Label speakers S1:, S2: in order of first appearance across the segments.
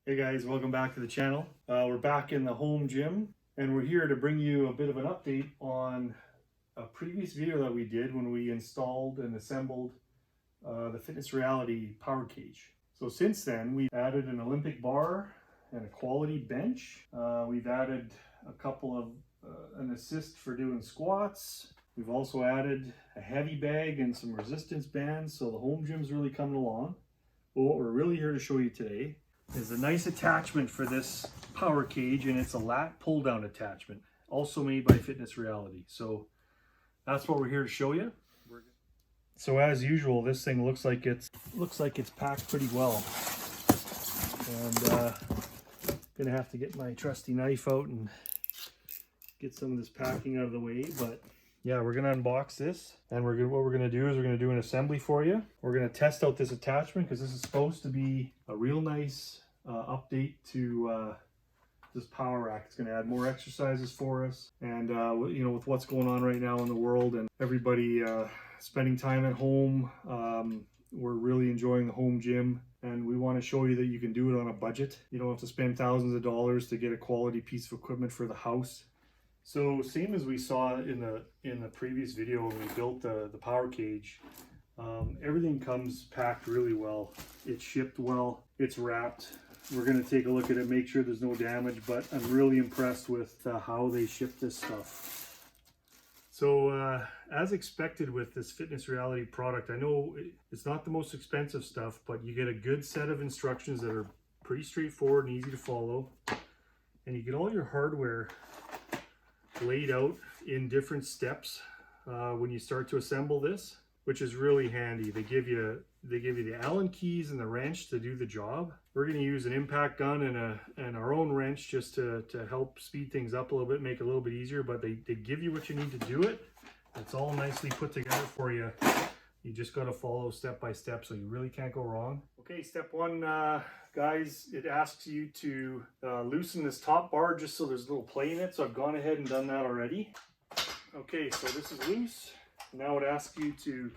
S1: Hey guys, welcome back to the channel. We're back in the home gym and we're here to bring you a bit of an update on a previous video that we did when we installed and assembled the Fitness Reality power cage. So since then we've added an Olympic bar and a quality bench. We've added a couple of an assist for doing squats. We've also added a heavy bag and some resistance bands, so the home gym's really coming along. But what we're really here to show you today is a nice attachment for this power cage, and it's a lat pull-down attachment, also made by Fitness Reality. So that's what we're here to show you. So as usual, this thing looks like it's packed pretty well, and gonna have to get my trusty knife out and get some of this packing out of the way. But yeah, we're gonna unbox this, and what we're gonna do is we're gonna do an assembly for you. We're gonna test out this attachment because this is supposed to be a real nice update to this power rack. It's gonna add more exercises for us, and you know, with what's going on right now in the world and everybody spending time at home, we're really enjoying the home gym, and we want to show you that you can do it on a budget. You don't have to spend thousands of dollars to get a quality piece of equipment for the house. So same as we saw in the previous video when we built the power cage, everything comes packed really well. It's shipped well, it's wrapped. We're going to take a look at it, make sure there's no damage, but I'm really impressed with how they ship this stuff. So as expected with this Fitness Reality product, I know it's not the most expensive stuff, but you get a good set of instructions that are pretty straightforward and easy to follow, and you get all your hardware laid out in different steps when you start to assemble this, which is really handy. They give you the Allen keys and the wrench to do the job. We're going to use an impact gun and our own wrench just to help speed things up a little bit, make it a little bit easier, but they give you what you need to do it. It's all nicely put together for you. You just got to follow step by step, so you really can't go wrong. Okay, step one, guys, it asks you to loosen this top bar just so there's a little play in it. So I've gone ahead and done that already. Okay, so this is loose. Now it asks you to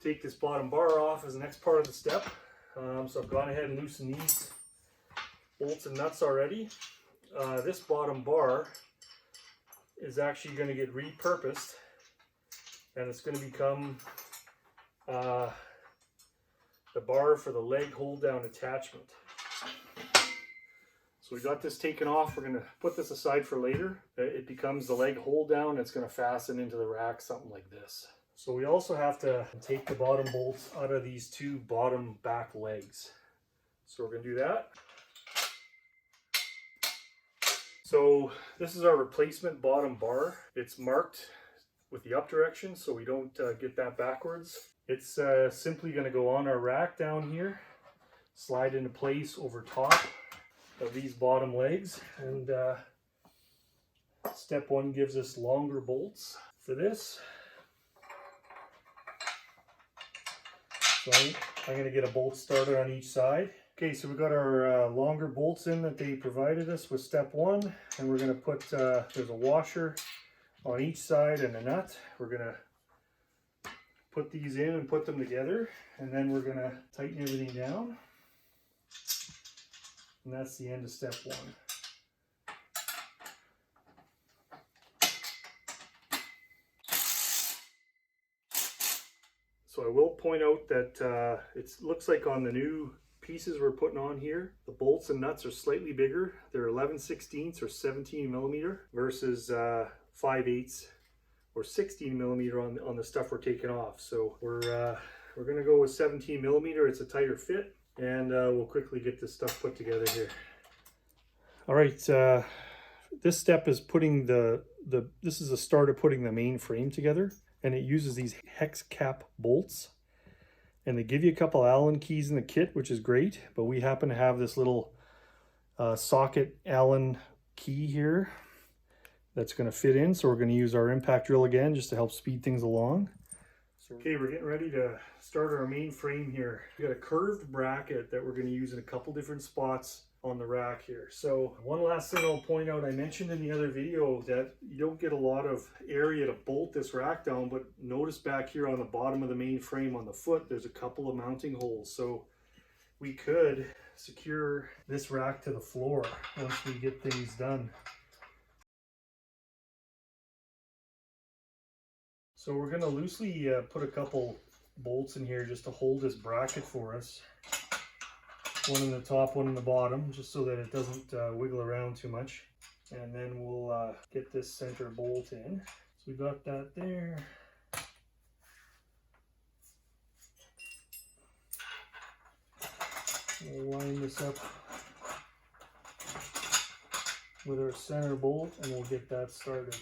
S1: take this bottom bar off as the next part of the step. So I've gone ahead and loosened these bolts and nuts already. This bottom bar is actually going to get repurposed, and it's going to become the bar for the leg hold down attachment. So we got this taken off. We're going to put this aside for later. It becomes the leg hold down. It's going to fasten into the rack, something like this. So we also have to take the bottom bolts out of these two bottom back legs. So we're going to do that. So this is our replacement bottom bar. It's marked with the up direction so we don't get that backwards. It's simply going to go on our rack down here, slide into place over top of these bottom legs, and step one gives us longer bolts for this. So I'm going to get a bolt starter on each side. Okay, so we got our longer bolts in that they provided us with step one, and we're going to put, there's a washer on each side and a nut. We're going to put these in and put them together, and then we're going to tighten everything down. And that's the end of step one. So I will point out that it looks like on the new pieces we're putting on here, the bolts and nuts are slightly bigger. They're 11/16 or 17 millimeter versus 5/8 or 16 millimeter on the stuff we're taking off. So we're gonna go with 17 millimeter. It's a tighter fit, and we'll quickly get this stuff put together here. All right, this step is putting this is the start of putting the main frame together, and it uses these hex cap bolts, and they give you a couple Allen keys in the kit, which is great, but we happen to have this little socket Allen key here that's going to fit in, so we're going to use our impact drill again just to help speed things along. Okay, we're getting ready to start our main frame here. We got a curved bracket that we're going to use in a couple different spots on the rack here. So one last thing I'll point out, I mentioned in the other video that you don't get a lot of area to bolt this rack down, but notice back here on the bottom of the main frame on the foot, there's a couple of mounting holes. So we could secure this rack to the floor once we get things done. So we're going to loosely put a couple bolts in here just to hold this bracket for us. One in the top, one in the bottom, just so that it doesn't wiggle around too much. And then we'll get this center bolt in. So we got that there. We'll line this up with our center bolt and we'll get that started.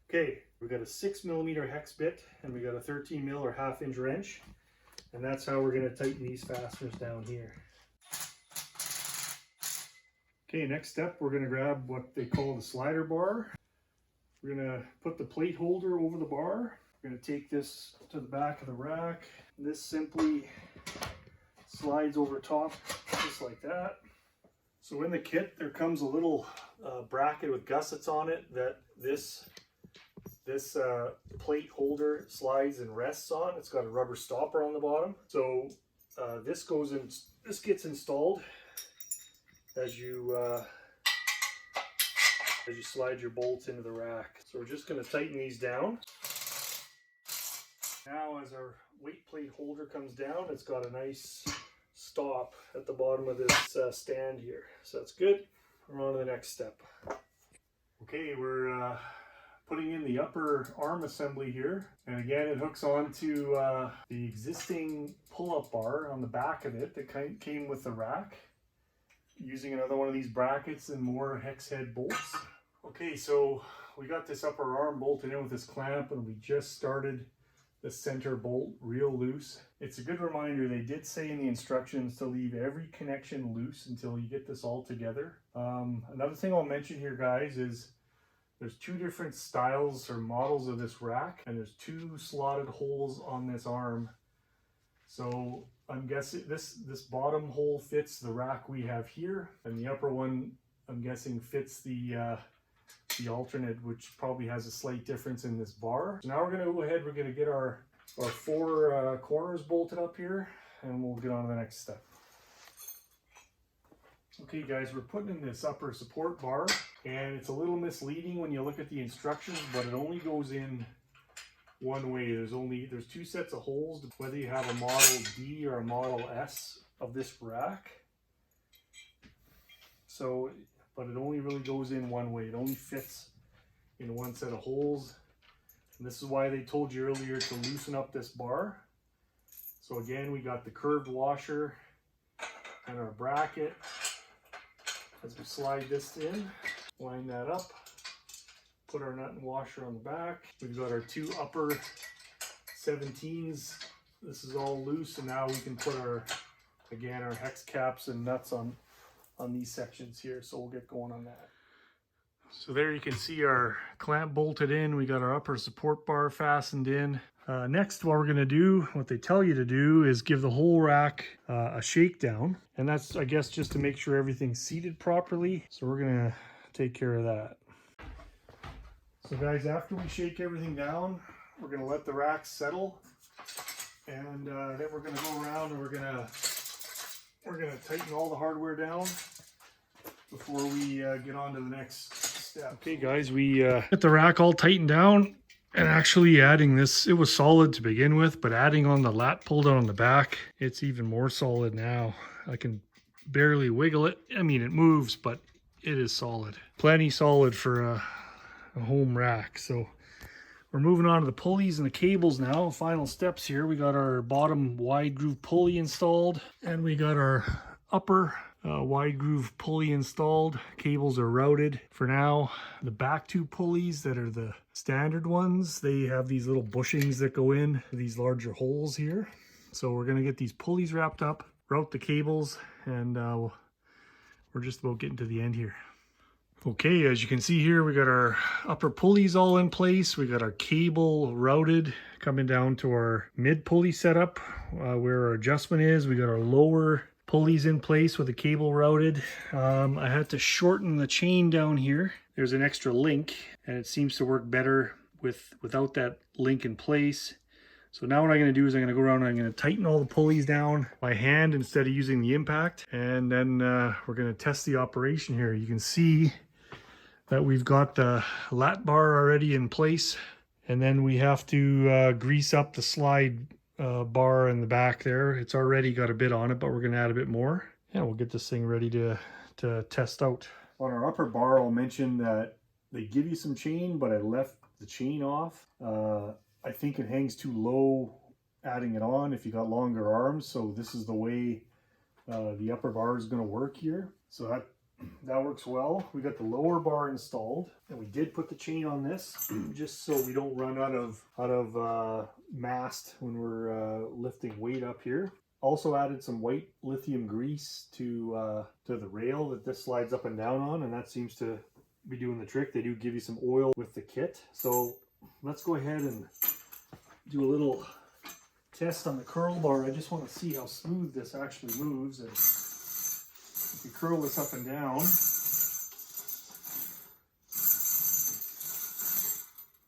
S1: Okay, we've got a 6mm hex bit and we got a 13mm or 1/2 inch wrench, and that's how we're going to tighten these fasteners down here. Okay, next step, we're going to grab what they call the slider bar. We're going to put the plate holder over the bar. We're going to take this to the back of the rack. This simply slides over top just like that. So in the kit there comes a little bracket with gussets on it that this plate holder slides and rests on. It's got a rubber stopper on the bottom. So this goes in. This gets installed as you slide your bolts into the rack. So we're just going to tighten these down. Now as our weight plate holder comes down, it's got a nice stop at the bottom of this stand here. So that's good. We're on to the next step. Okay, we're putting in the upper arm assembly here, and again it hooks onto the existing pull-up bar on the back of it that came with the rack, using another one of these brackets and more hex head bolts. Okay, so we got this upper arm bolted in with this clamp, and we just started the center bolt real loose. It's a good reminder, they did say in the instructions to leave every connection loose until you get this all together. Another thing I'll mention here, guys, is there's 2 different styles or models of this rack, and there's 2 slotted holes on this arm. So I'm guessing this bottom hole fits the rack we have here, and the upper one I'm guessing fits the alternate, which probably has a slight difference in this bar. So now we're going to go ahead, we're going to get our 4 corners bolted up here, and we'll get on to the next step. Okay guys, we're putting in this upper support bar, and it's a little misleading when you look at the instructions, but it only goes in one way. There's 2 sets of holes, whether you have a Model D or a Model S of this rack. So, but it only really goes in one way. It only fits in one set of holes. And this is why they told you earlier to loosen up this bar. So again, we got the curved washer and our bracket. As we slide this in, line that up, put our nut and washer on the back. We've got our 2 upper 17s. This is all loose, and now we can put our hex caps and nuts on these sections here. So we'll get going on that. So there you can see our clamp bolted in. We got our upper support bar fastened in. Next, what we're going to do, what they tell you to do, is give the whole rack a shakedown. And that's, I guess, just to make sure everything's seated properly. So we're going to take care of that. So guys, after we shake everything down, we're going to let the rack settle. And then we're going to go around and we're going to tighten all the hardware down before we get on to the next step. Okay guys, we get the rack all tightened down. And actually adding this, it was solid to begin with, but adding on the lat pull down on the back, it's even more solid now. I can barely wiggle it. I mean, it moves, but it is solid. Plenty solid for a home rack. So we're moving on to the pulleys and the cables now. Final steps here. We got our bottom wide groove pulley installed, and we got our upper wide groove pulley installed. Cables are routed for now. The back 2 pulleys that are the standard ones, they have these little bushings that go in these larger holes here. So we're going to get these pulleys wrapped up, route the cables, and we're just about getting to the end here. Okay, as you can see here, we got our upper pulleys all in place. We got our cable routed coming down to our mid pulley setup where our adjustment is. We got our lower pulleys in place with the cable routed. I had to shorten the chain down here. There's an extra link, and it seems to work better without that link in place. So now what I'm going to do is I'm going to go around and I'm going to tighten all the pulleys down by hand instead of using the impact. And then we're going to test the operation here. You can see that we've got the lat bar already in place. And then we have to grease up the slide bar in the back there. It's already got a bit on it, but we're going to add a bit more. And we'll get this thing ready to test out. On our upper bar, I'll mention that they give you some chain, but I left the chain off. I think it hangs too low adding it on if you got longer arms. So this is the way the upper bar is going to work here. So that works well. We got the lower bar installed, and we did put the chain on this just so we don't run out of mast when we're lifting weight up here. Also added some white lithium grease to the rail that this slides up and down on, and that seems to be doing the trick. They do give you some oil with the kit. So let's go ahead and do a little test on the curl bar. I just want to see how smooth this actually moves. And if you curl this up and down,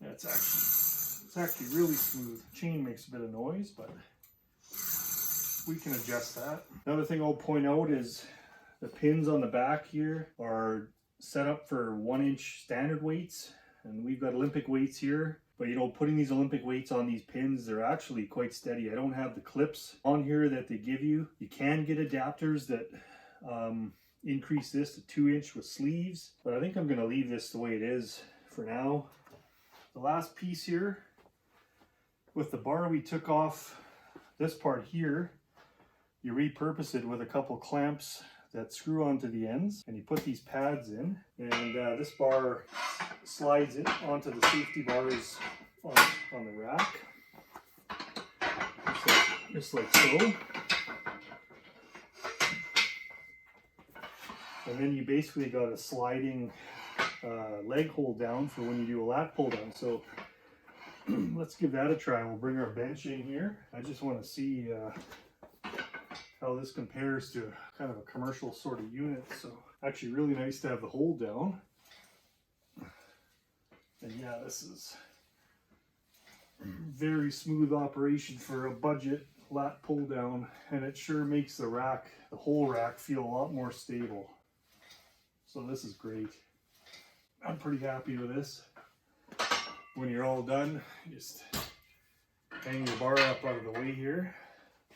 S1: yeah, it's actually really smooth. Chain makes a bit of noise, but we can adjust that. Another thing I'll point out is the pins on the back here are set up for 1-inch standard weights, and we've got Olympic weights here. But you know, putting these Olympic weights on these pins, they're actually quite steady. I don't have the clips on here that they give you. You can get adapters that increase this to 2-inch with sleeves, but I think I'm going to leave this the way it is for now. The last piece here, with the bar, we took off this part here. You repurpose it with a couple clamps that screw onto the ends, and you put these pads in, and this bar slides it onto the safety bars on the rack, just like so. And then you basically got a sliding leg hold down for when you do a lat pull down. So let's give that a try. We'll bring our bench in here. I just want to see how this compares to kind of a commercial sort of unit. So actually really nice to have the hold down. And yeah, this is very smooth operation for a budget lat pull down, and it sure makes the rack, the whole rack, feel a lot more stable. So this is great. I'm pretty happy with this. When you're all done, just hang your bar up out of the way here.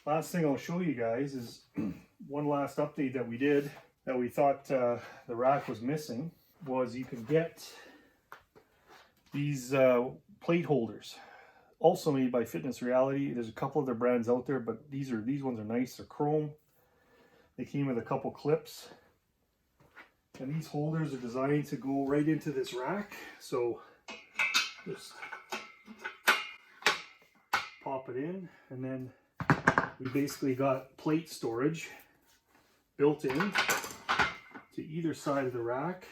S1: Last thing I'll show you guys is one last update that we did that we thought the rack was missing, was you can get these plate holders, also made by Fitness Reality. There's a couple other brands out there, but these ones are nice. They're chrome. They came with a couple clips, and these holders are designed to go right into this rack. So just pop it in, and then we basically got plate storage built in to either side of the rack.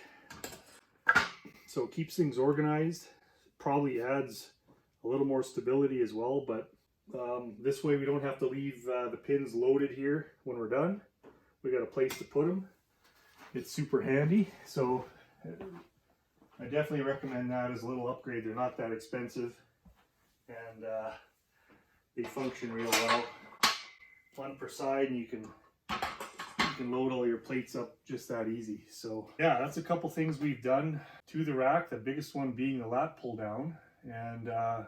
S1: So it keeps things organized, probably adds a little more stability as well, but this way we don't have to leave the pins loaded here when we're done. We got a place to put them. It's super handy, so I definitely recommend that as a little upgrade. They're not that expensive, and they function real well. One per side, and you can load all your plates up just that easy. So yeah, that's a couple things we've done to the rack, the biggest one being the lat pull down. And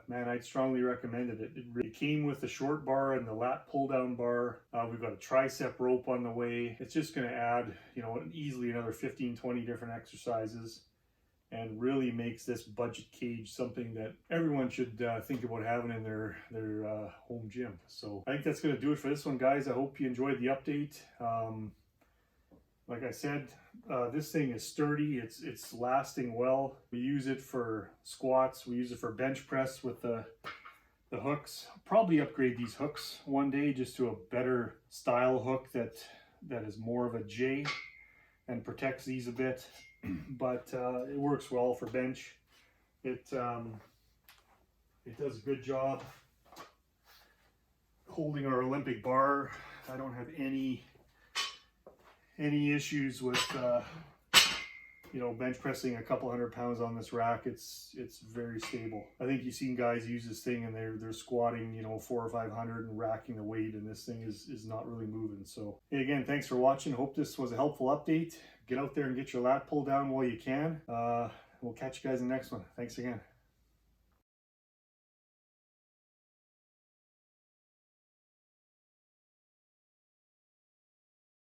S1: man, I'd strongly recommend it. It came with the short bar and the lat pull down bar. We've got a tricep rope on the way. It's just going to add, you know, easily another 15-20 different exercises, and really makes this budget cage something that everyone should think about having in their home gym. So I think that's going to do it for this one, guys. I hope you enjoyed the update. Like I said, this thing is sturdy. It's lasting well. We use it for squats. We use it for bench press with the hooks. I'll probably upgrade these hooks one day just to a better style hook that is more of a J and protects these a bit. But it works well for bench. It does a good job holding our Olympic bar. I don't have any issues with you know, bench pressing a couple 100 pounds on this rack, it's very stable. I think you've seen guys use this thing and they're squatting, you know, 400 or 500 and racking the weight, and this thing is not really moving. So hey, again, thanks for watching. Hope this was a helpful update. Get out there and get your lat pull down while you can. We'll catch you guys in the next one. Thanks again.